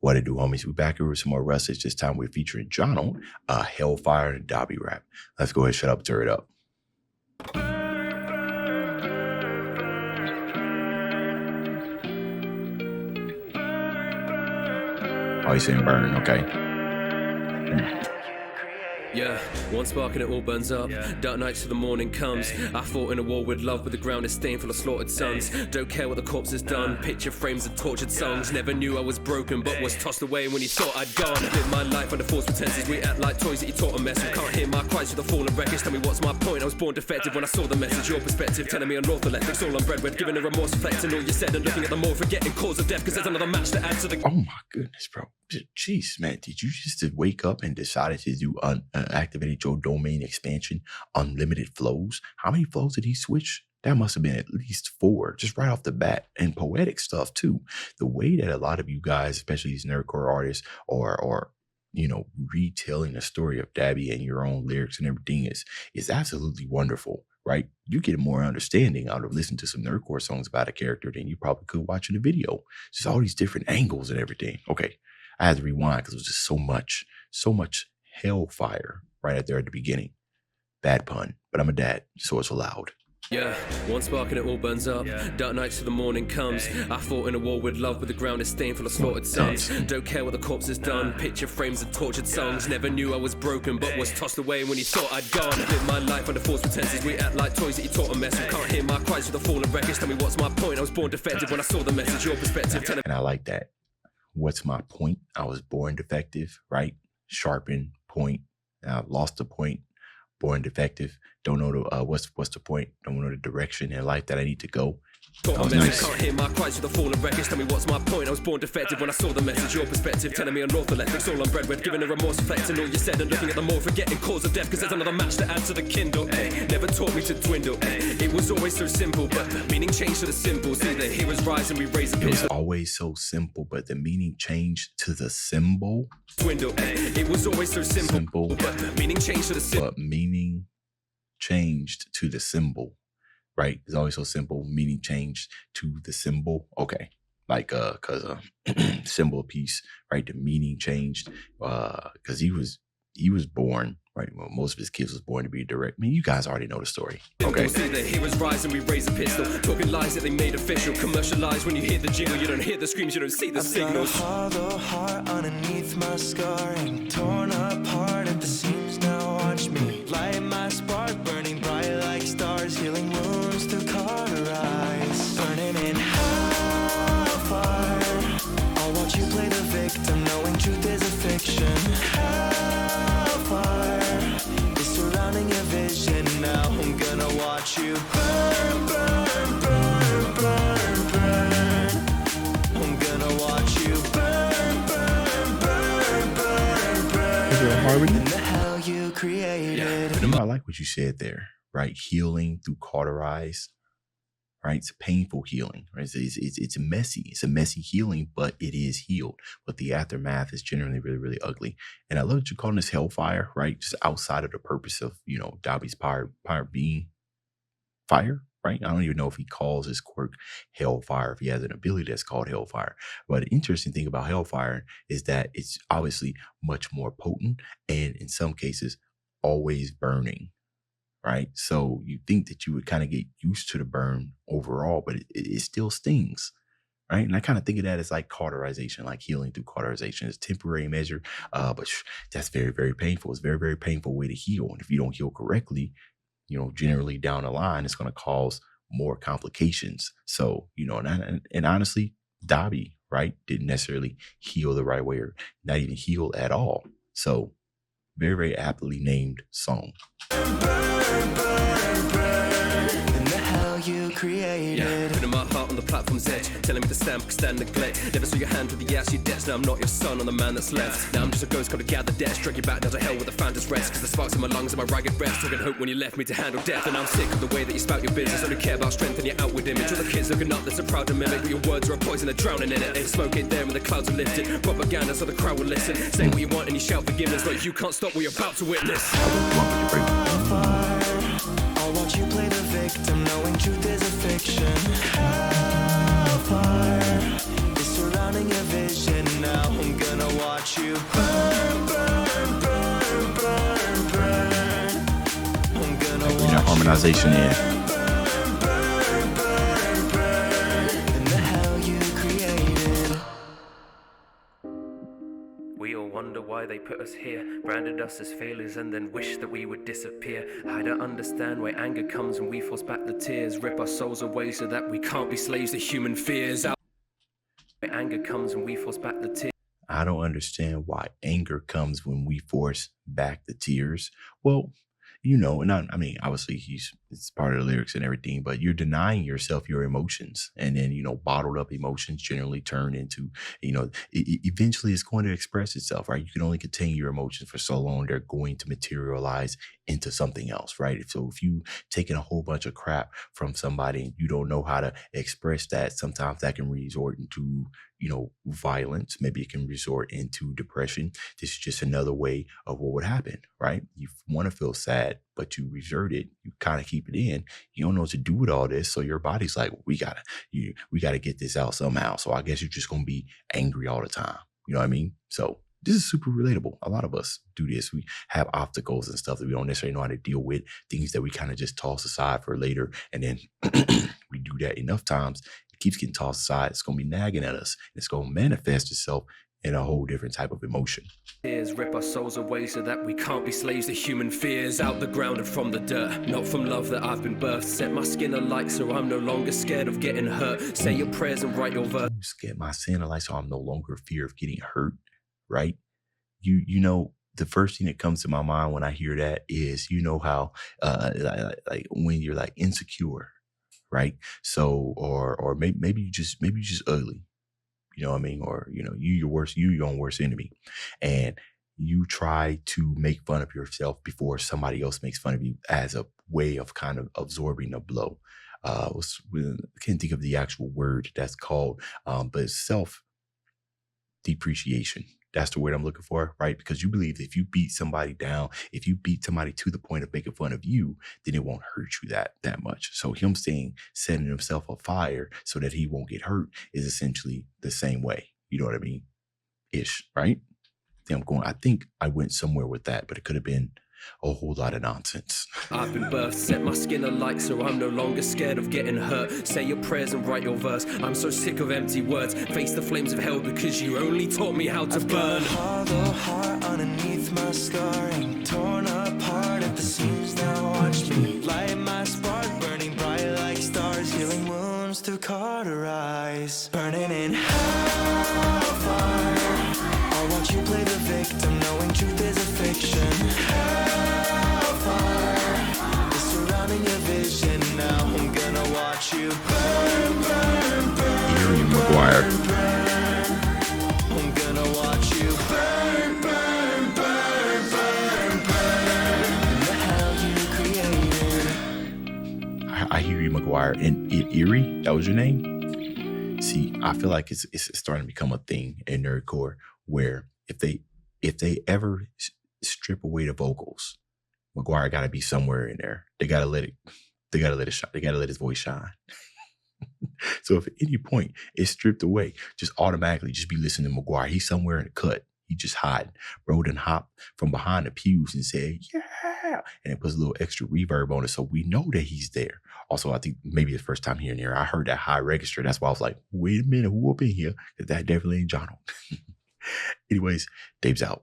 What it do, homies? We're back here with some more Rustage. This time we're featuring Johnald, HELLFIRE, and DABI rap. Let's go ahead and shut up, turn it up. Oh, he's saying burn, okay. Yeah, one spark and it all burns up. Dark nights till the morning comes. I fought in a war with love, but the ground is stained full of slaughtered sons. Don't care what the corpse has done. Picture frames of tortured songs. Never knew I was broken, but was tossed away when you thought I'd gone. Live my life under false pretenses. We act like toys that you taught a mess. You can't hear my cries with the fallen wreckage. Tell me what's my point? I was born defective when I saw the message. Your perspective telling me unlawful ethics. All I'm bred with, giving a remorse, reflecting all you said and looking at the more, forgetting cause of death. Because there's another match to add to the. Oh my goodness, bro. Jeez, man, did you just wake up and decided to do activated your domain expansion, unlimited flows? How many flows did he switch? That must have been at least 4, just right off the bat, and poetic stuff too. The way that a lot of you guys, especially these nerdcore artists, or you know, retelling the story of DABI and your own lyrics and everything is absolutely wonderful, right? You get more understanding out of listening to some nerdcore songs about a character than you probably could watching a video. Just all these different angles and everything. Okay. I had to rewind because it was just so much hellfire right out there at the beginning. Bad pun, but I'm a dad, so it's allowed. Yeah, one spark and it all burns up. Dark nights till the morning comes. I fought in a war with love, but the ground is stained full of slaughtered sons. Don't care what the corpse has done. Picture frames of tortured songs. Never knew I was broken, but was tossed away when you thought I'd gone. Live my life under false pretenses. We act like toys that you taught a mess. You can't hear my cries with the fallen wreckage. Tell me what's my point? I was born defective when I saw the message. Your perspective telling. And I like that. What's my point? I was born defective, right? Sharpen, point. I lost the point. Born defective. Don't know the what's the point? Don't know the direction in life that I need to go. Nice. Can't hear my cries with the fallen wreckage. Tell me what's my point? I was born defective when I saw the message. Your perspective telling me unlawful ethics. All I'm bred with, giving a remorse, reflecting all you said and looking at the more, forgetting cause of death. Because there's another match to add to the Kindle. Never taught me to dwindle. It was always so simple, but the meaning changed to the symbol. See the heroes rise and we raise a pistol. It was always so simple, but the meaning changed to the symbol. Dwindle. It was always so simple, but the meaning changed to the symbol. But meaning changed to the symbol. Right? It's always so simple, meaning changed to the symbol. Okay. Like, cause symbol piece, right? The meaning changed, cause he was born, right? Well, most of his kids was born to be direct. I mean, you guys already know the story. Okay. See the heroes rise and we raise a pistol. Talking lies that they made official. Commercialized when you hear the jingle. You don't hear the screams, you don't see the signals. Got a hollow heart underneath my scarring. Torn apart at the seams, now watch me. Light my spark, burning bright like stars. Healing wounds through cauterize. Burning in hellfire. I'll watch you play the victim, knowing truth is a fiction. Hellfire is surrounding your vision. Now I'm gonna watch you burn, burn, burn, burn, burn. I'm gonna watch you burn, burn, burn, burn, burn. In the hell you created. You know, I like what you said there, right? Healing through cauterize. Right? It's painful healing. Right? It's messy. It's a messy healing, but it is healed. But the aftermath is generally really, really ugly. And I love that you're calling this hellfire, right? Just outside of the purpose of, you know, DABI's power being fire, right? I don't even know if he calls his quirk hellfire, if he has an ability that's called hellfire. But the interesting thing about hellfire is that it's obviously much more potent and in some cases always burning. Right. So you think that you would kind of get used to the burn overall, but it still stings. Right. And I kind of think of that as like cauterization, like healing through cauterization. It's a temporary measure, but that's very, very painful. It's a very, very painful way to heal. And if you don't heal correctly, you know, generally down the line, it's going to cause more complications. So, you know, and honestly, DABI, right, didn't necessarily heal the right way or not even heal at all. So very, very aptly named song. Burn, burn, burn. In the hell you created. Putting my heart on the platform's edge, telling me to stand neglect. Never saw your hand with the ass you debts. Now I'm not your son, I'm the man that's left. Now I'm just a ghost, gotta gather debts. Drag you back down to hell with the founder's rest. Cause the sparks in my lungs and my ragged breath. Talking hope when you left me to handle death. And I'm sick of the way that you spout your business. Only care about strength and your outward image. All the kids looking up, they're so proud to mimic. But your words are a poison, they're drowning in it. They smoke it there when the clouds are lifted. Propaganda so the crowd will listen. Say what you want and you shout forgiveness. But you can't stop what you're about to witness. I'll watch you play the victim, knowing truth is a fiction. Hellfire is surrounding your vision. Now I'm harmonization in. In the hell you created. We all wonder why they put us here, branded us as failures and then wish that we would disappear. I don't understand why anger comes when we force back the tears, rip our souls away so that we can't be slaves to human fears. Why anger comes when we force back the tears. I don't understand why anger comes when we force back the tears. Well, you know, and I mean, obviously it's part of the lyrics and everything, but you're denying yourself your emotions, and then, you know, bottled up emotions generally turn into, you know, eventually it's going to express itself, right? You can only contain your emotions for so long. They're going to materialize into something else, right? So if you taking a whole bunch of crap from somebody and you don't know how to express that, sometimes that can resort into, you know, violence. Maybe it can resort into depression. This is just another way of what would happen, right? You want to feel sad, but you resort it. You kind of keep it in. You don't know what to do with all this. So your body's like, we gotta get this out somehow. So I guess you're just going to be angry all the time. You know what I mean? So this is super relatable. A lot of us do this. We have obstacles and stuff that we don't necessarily know how to deal with, things that we kind of just toss aside for later. And then we do that enough times, it keeps getting tossed aside. It's going to be nagging at us. It's going to manifest itself in a whole different type of emotion. Rip our souls away so that we can't be slaves to human fears. Out the ground and from the dirt, not from love that I've been birthed. Set my skin alight so I'm no longer scared of getting hurt. Say your prayers and write your verse. Get my sin alight so I'm no longer fear of getting hurt, right? You know, the first thing that comes to my mind when I hear that is, you know, how like when you're like insecure, right? So or maybe you just ugly. You know what I mean? Or, you know, your own worst enemy. And you try to make fun of yourself before somebody else makes fun of you as a way of kind of absorbing a blow. I can't think of the actual word that's called, but it's self-depreciation. That's the word I'm looking for, right? Because you believe that if you beat somebody down, if you beat somebody to the point of making fun of you, then it won't hurt you that much. So him saying, setting himself afire so that he won't get hurt is essentially the same way. You know what I mean? Ish, right? I think I went somewhere with that, but it could have been a whole lot of nonsense. I've been birthed, set my skin alight so I'm no longer scared of getting hurt. Say your prayers and write your verse. I'm so sick of empty words. Face the flames of hell because you only taught me how to burn. Got a hollow heart underneath my scarring, torn apart at the seams. Now watch me light my spark, burning bright like stars, healing wounds through cauterize, burning in hellfire. I'll watch you play the victim, knowing truth is a fiction. Hellfire is surrounding your vision. Now I'm gonna watch you burn, burn, burn. Eerie McGuire. I'm gonna watch you burn, burn, burn, burn, burn. In the hell you created. I hear you, McGuire. And Eerie, that was your name? See, I feel like it's starting to become a thing in nerdcore where if they ever strip away the vocals, McGuire got to be somewhere in there. They got to let it shine. They got to let his voice shine. So if at any point it's stripped away, just automatically just be listening to McGuire. He's somewhere in the cut. He just hiding. Bro done hop from behind the pews and said, yeah. And it puts a little extra reverb on it so we know that he's there. Also, I think maybe the first time hearing here, I heard that high register. That's why I was like, wait a minute, who up in here? Because that definitely ain't Johnald. Anyways, Dave's out.